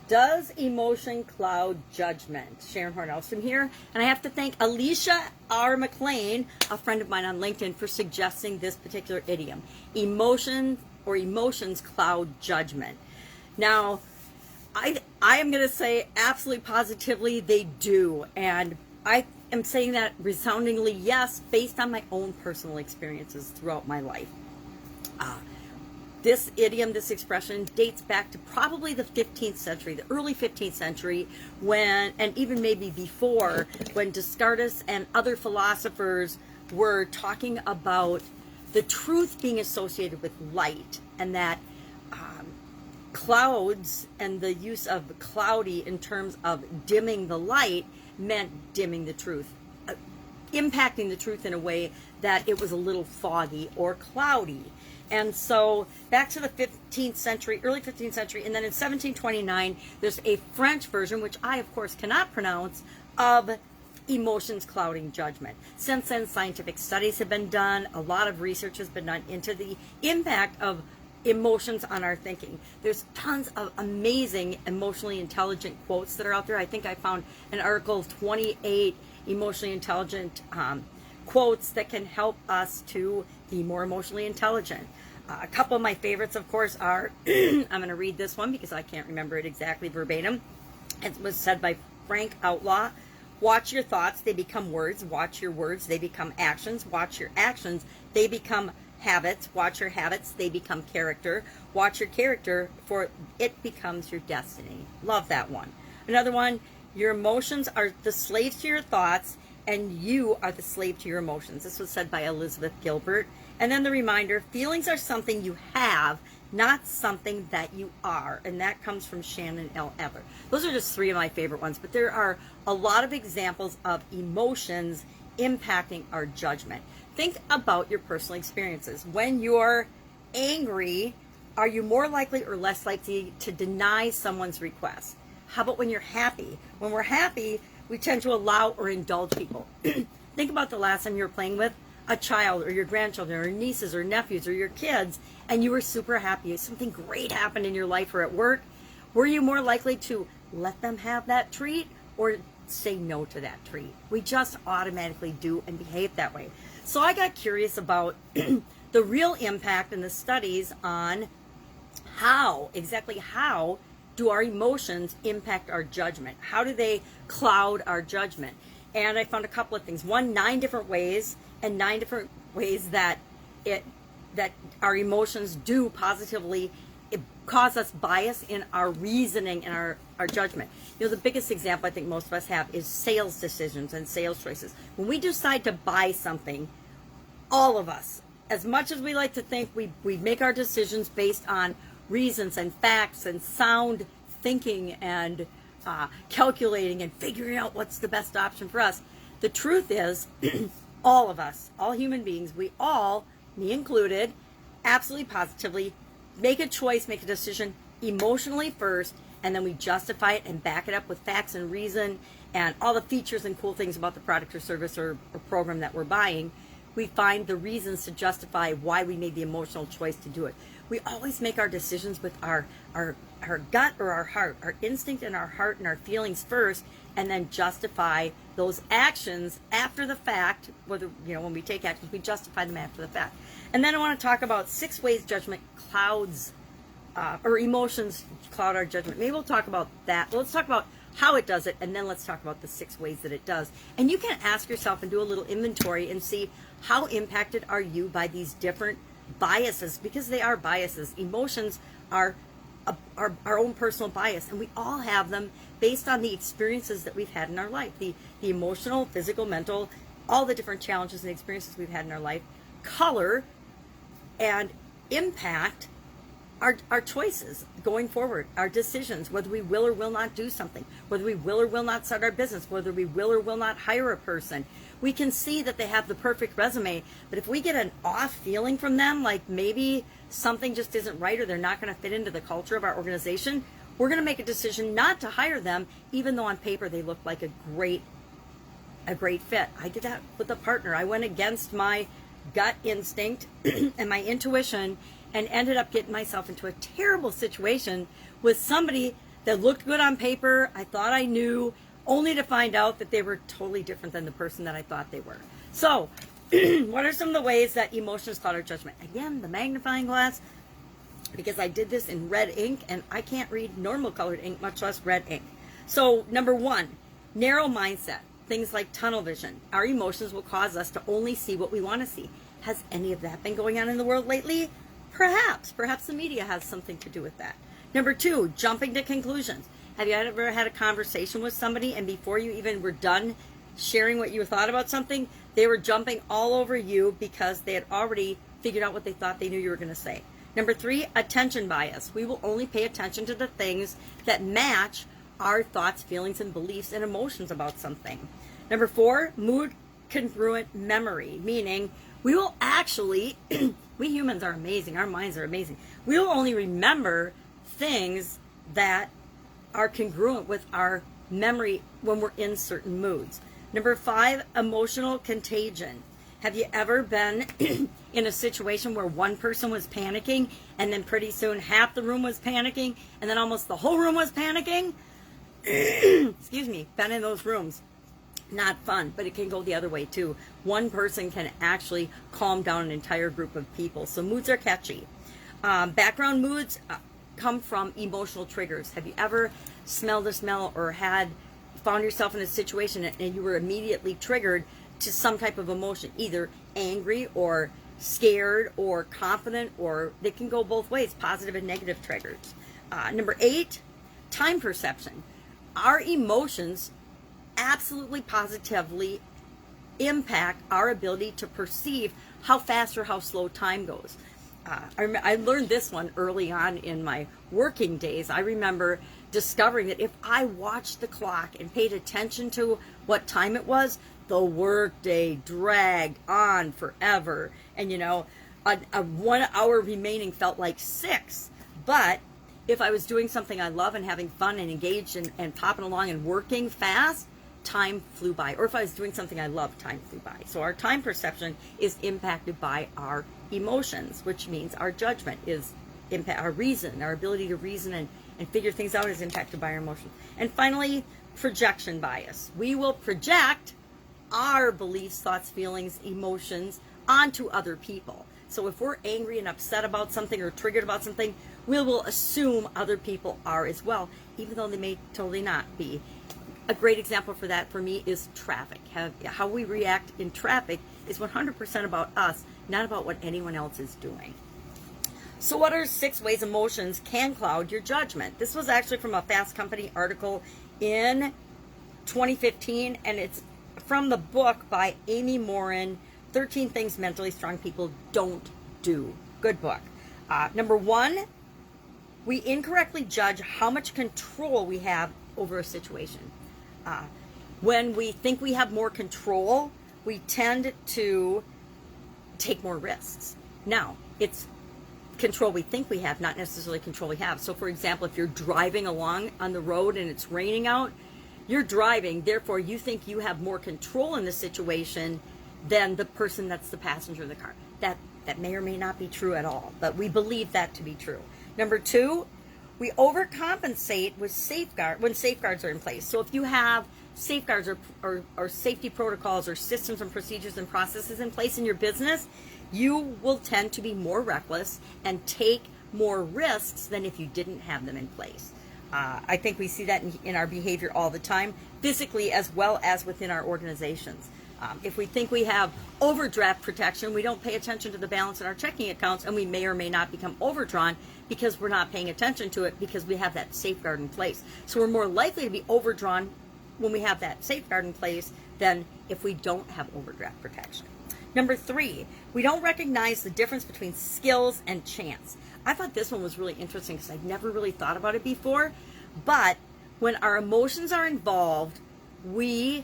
Does emotion cloud judgment? Sharon Horne-Ellstrom here, and I have to thank Alicia R. McLean, a friend of mine on LinkedIn, for suggesting this particular idiom. Emotion or emotions cloud judgment. Now, I am going to say absolutely positively they do, and I am saying that resoundingly yes, based on my own personal experiences throughout my life. This idiom, this expression, dates back to probably the 15th century, the early 15th century, when, and even maybe before, when Descartes and other philosophers were talking about the truth being associated with light, and that clouds and the use of cloudy in terms of dimming the light meant dimming the truth, impacting the truth in a way that it was a little foggy or cloudy. And so back to the 15th century, early 15th century, and then in 1729, there's a French version, which I, of course, cannot pronounce, of emotions clouding judgment. Since then, scientific studies have been done. A lot of research has been done into the impact of emotions on our thinking. There's tons of amazing emotionally intelligent quotes that are out there. I think I found an article of 28 emotionally intelligent quotes that can help us to be more emotionally intelligent. A couple of my favorites, of course, are, I'm going to read this one because I can't remember it exactly verbatim. It was said by Frank Outlaw. Watch your thoughts, they become words. Watch your words, they become actions. Watch your actions, they become habits. Watch your habits, they become character. Watch your character, for it becomes your destiny. Love that one. Another one, your emotions are the slaves to your thoughts, and you are the slave to your emotions. This was said by Elizabeth Gilbert. And then the reminder, feelings are something you have, not something that you are. And that comes from Shannon L. Ever. Those are just three of my favorite ones, but there are a lot of examples of emotions impacting our judgment. Think about your personal experiences. When you're angry, are you more likely or less likely to deny someone's request? How about when you're happy? When we're happy, we tend to allow or indulge people. Think about the last time you were playing with a child or your grandchildren or nieces or nephews or your kids, and you were super happy. Something great happened in your life or at work. Were you more likely to let them have that treat or say no to that treat? We just automatically do and behave that way. So I got curious about the real impact in the studies on exactly how do our emotions impact our judgment? How do they cloud our judgment? And I found a couple of things. One, 9 different ways, and 9 different ways that our emotions do positively cause us bias in our reasoning and our judgment. You know, the biggest example I think most of us have is sales decisions and sales choices. When we decide to buy something, all of us, as much as we like to think we make our decisions based on reasons and facts and sound thinking and calculating and figuring out what's the best option for us. The truth is, all of us, all human beings, we all, me included, absolutely positively make a choice, make a decision emotionally first, and then we justify it and back it up with facts and reason and all the features and cool things about the product or service or program that we're buying. We find the reasons to justify why we made the emotional choice to do it. We always make our decisions with our gut or our heart, our instinct and our heart and our feelings first, and then justify those actions after the fact. Whether, when we take actions, we justify them after the fact. And then I want to talk about 6 ways judgment clouds, or emotions cloud our judgment. Maybe we'll talk about that. Let's talk about how it does it, and then let's talk about the 6 ways that it does. And you can ask yourself and do a little inventory and see how impacted are you by these different biases, because they are biases. Emotions are our own personal bias, and we all have them based on the experiences that we've had in our life, the emotional, physical, mental, all the different challenges and experiences we've had in our life, color and impact our choices going forward, our decisions, whether we will or will not do something, whether we will or will not start our business, whether we will or will not hire a person. We can see that they have the perfect resume, but if we get an off feeling from them, like maybe something just isn't right or they're not going to fit into the culture of our organization, we're going to make a decision not to hire them, even though on paper they look like a great fit. I did that with a partner. I went against my gut instinct and my intuition and ended up getting myself into a terrible situation with somebody that looked good on paper. I thought I knew, only to find out that they were totally different than the person that I thought they were. So, what are some of the ways that emotions cloud our judgment? Again, the magnifying glass, because I did this in red ink, and I can't read normal colored ink, much less red ink. So, number one, narrow mindset. Things like tunnel vision. Our emotions will cause us to only see what we want to see. Has any of that been going on in the world lately? Perhaps. Perhaps the media has something to do with that. Number two, jumping to conclusions. Have you ever had a conversation with somebody, and before you even were done sharing what you thought about something, they were jumping all over you because they had already figured out what they thought they knew you were going to say? Number three, attention bias. We will only pay attention to the things that match our thoughts, feelings, and beliefs and emotions about something. Number four, mood congruent memory, meaning we will actually, we humans are amazing, our minds are amazing. We will only remember things that are congruent with our memory when we're in certain moods. Number five, emotional contagion. Have you ever been in a situation where one person was panicking and then pretty soon half the room was panicking and then almost the whole room was panicking? Excuse me, been in those rooms. Not fun, but it can go the other way too. One person can actually calm down an entire group of people. So moods are catchy. Background moods come from emotional triggers. Have you ever smelled a smell or found yourself in a situation and you were immediately triggered to some type of emotion, either angry or scared or confident, or they can go both ways, positive and negative triggers. Number eight, time perception. Our emotions absolutely positively impact our ability to perceive how fast or how slow time goes. I learned this one early on in my working days. I remember discovering that if I watched the clock and paid attention to what time it was, the workday dragged on forever. And a 1 hour remaining felt like 6. But if I was doing something I love and having fun and engaged and popping along and working fast, time flew by. Or if I was doing something I love, time flew by. So our time perception is impacted by our emotions, which means our judgment is our reason, our ability to reason and figure things out is impacted by our emotions. And finally, projection bias. We will project our beliefs, thoughts, feelings, emotions onto other people. So if we're angry and upset about something or triggered about something, we will assume other people are as well, even though they may totally not be. A great example for that for me is traffic. How we react in traffic is 100% about us, not about what anyone else is doing. So what are 6 ways emotions can cloud your judgment? This was actually from a Fast Company article in 2015, and it's from the book by Amy Morin, 13 Things Mentally Strong People Don't Do. Good book. Number 1, we incorrectly judge how much control we have over a situation. When we think we have more control, we tend to take more risks. Now, it's control we think we have, not necessarily control we have. So, for example, if you're driving along on the road and it's raining out, you're driving, therefore you think you have more control in the situation than the person that's the passenger in the car. That may or may not be true at all, but we believe that to be true. Number 2, we overcompensate with when safeguards are in place. So if you have safeguards or safety protocols or systems and procedures and processes in place in your business, you will tend to be more reckless and take more risks than if you didn't have them in place. I think we see that in our behavior all the time, physically as well as within our organizations. If we think we have overdraft protection, we don't pay attention to the balance in our checking accounts, and we may or may not become overdrawn because we're not paying attention to it because we have that safeguard in place. So we're more likely to be overdrawn when we have that safeguard in place than if we don't have overdraft protection. Number 3, we don't recognize the difference between skills and chance. I thought this one was really interesting because I'd never really thought about it before. But when our emotions are involved, we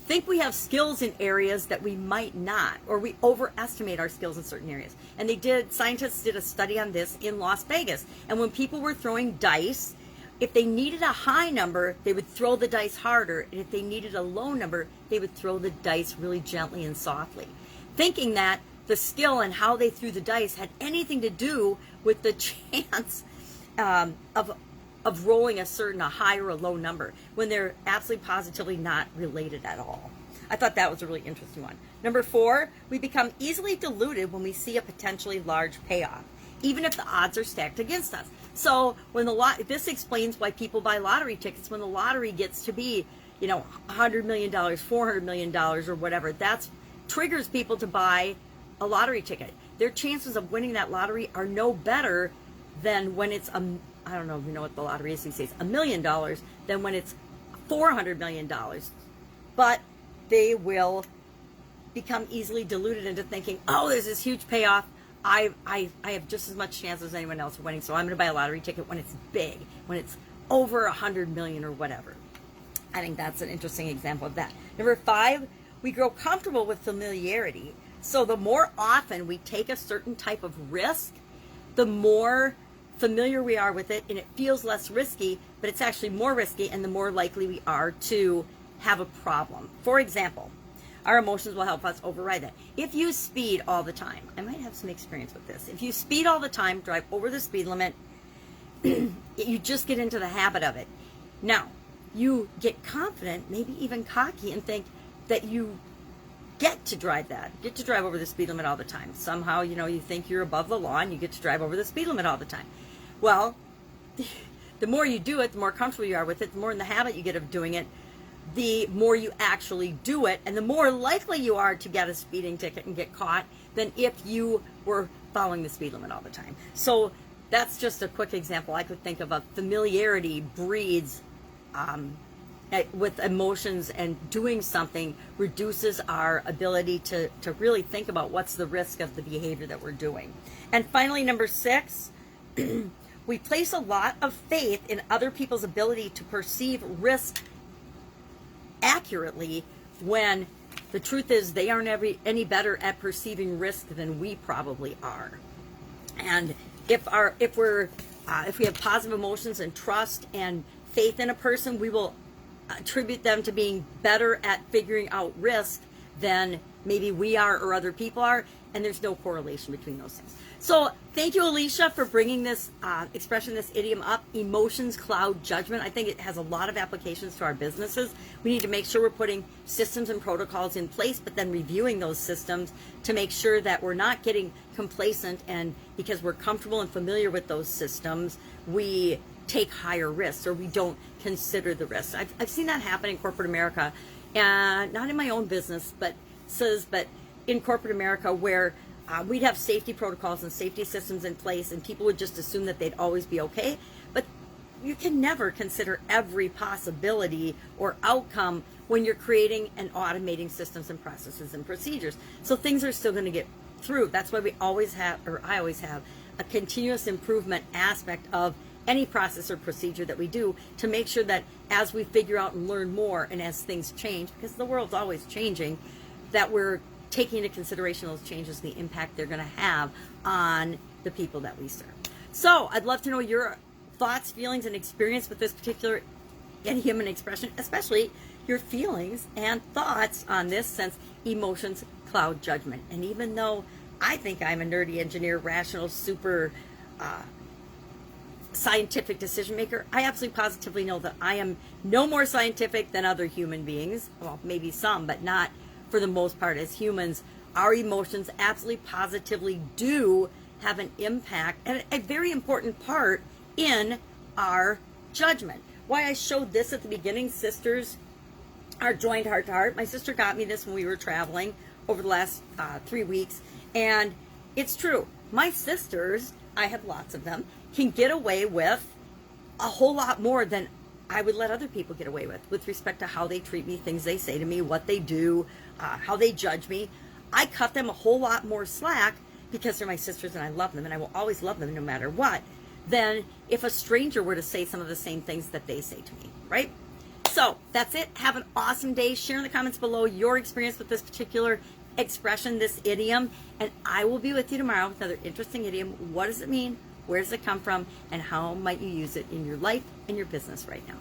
think we have skills in areas that we might not, or we overestimate our skills in certain areas. And scientists did a study on this in Las Vegas. And when people were throwing dice, if they needed a high number, they would throw the dice harder. And if they needed a low number, they would throw the dice really gently and softly, thinking that the skill and how they threw the dice had anything to do with the chance of of rolling a high or a low number when they're absolutely positively not related at all. I thought that was a really interesting one. Number 4, we become easily deluded when we see a potentially large payoff, even if the odds are stacked against us. So when this explains why people buy lottery tickets when the lottery gets to be, $100 million, $400 million, or whatever. That triggers people to buy a lottery ticket. Their chances of winning that lottery are no better than when it's I don't know if you know what the lottery is these days, $1 million, than when it's $400 million. But they will become easily deluded into thinking, oh, there's this huge payoff. I have just as much chance as anyone else of winning, so I'm going to buy a lottery ticket when it's big, when it's over 100 million or whatever. I think that's an interesting example of that. Number 5, we grow comfortable with familiarity. So the more often we take a certain type of risk, the more familiar we are with it, and it feels less risky, but it's actually more risky, and the more likely we are to have a problem. For example, our emotions will help us override that. If you speed all the time, I might have some experience with this. If you speed all the time, drive over the speed limit, you just get into the habit of it. Now, you get confident, maybe even cocky, and think that you get to drive over the speed limit all the time. Somehow, you think you're above the law and you get to drive over the speed limit all the time. Well, the more you do it, the more comfortable you are with it, the more in the habit you get of doing it, the more you actually do it, and the more likely you are to get a speeding ticket and get caught than if you were following the speed limit all the time. So that's just a quick example I could think of. Familiarity breeds with emotions, and doing something reduces our ability to really think about what's the risk of the behavior that we're doing. And finally, number 6, we place a lot of faith in other people's ability to perceive risk accurately, when the truth is they aren't any better at perceiving risk than we probably are. And if we have positive emotions and trust and faith in a person, we will attribute them to being better at figuring out risk than maybe we are or other people are, and there's no correlation between those things. So thank you, Alicia, for bringing this expression, this idiom up, emotions cloud judgment. I think it has a lot of applications to our businesses. We need to make sure we're putting systems and protocols in place, but then reviewing those systems to make sure that we're not getting complacent, and because we're comfortable and familiar with those systems, we take higher risks, or we don't consider the risks. I've seen that happen in corporate America, and not in my own business, but in corporate America, where we'd have safety protocols and safety systems in place, and people would just assume that they'd always be okay. But you can never consider every possibility or outcome when you're creating and automating systems and processes and procedures. So things are still going to get through. That's why I always have a continuous improvement aspect of any process or procedure that we do, to make sure that as we figure out and learn more, and as things change, because the world's always changing, that we're taking into consideration those changes, the impact they're going to have on the people that we serve. So I'd love to know your thoughts, feelings, and experience with this particular idiom and expression, especially your feelings and thoughts on this, since emotions cloud judgment. And even though I think I'm a nerdy engineer, rational, super scientific decision maker, I absolutely positively know that I am no more scientific than other human beings. Well, maybe some, but not for the most part. As humans, our emotions absolutely positively do have an impact, and a very important part in our judgment. Why I showed this at the beginning, sisters are joined heart to heart. My sister got me this when we were traveling over the last 3 weeks, and it's true. My sisters, I have lots of them, can get away with a whole lot more than I would let other people get away with respect to how they treat me, things they say to me, what they do, how they judge me. I cut them a whole lot more slack because they're my sisters and I love them, and I will always love them no matter what, than if a stranger were to say some of the same things that they say to me, right? So that's it. Have an awesome day. Share in the comments below your experience with this particular expression, this idiom, and I will be with you tomorrow with another interesting idiom. What does it mean? Where does it come from? And how might you use it in your life and your business right now?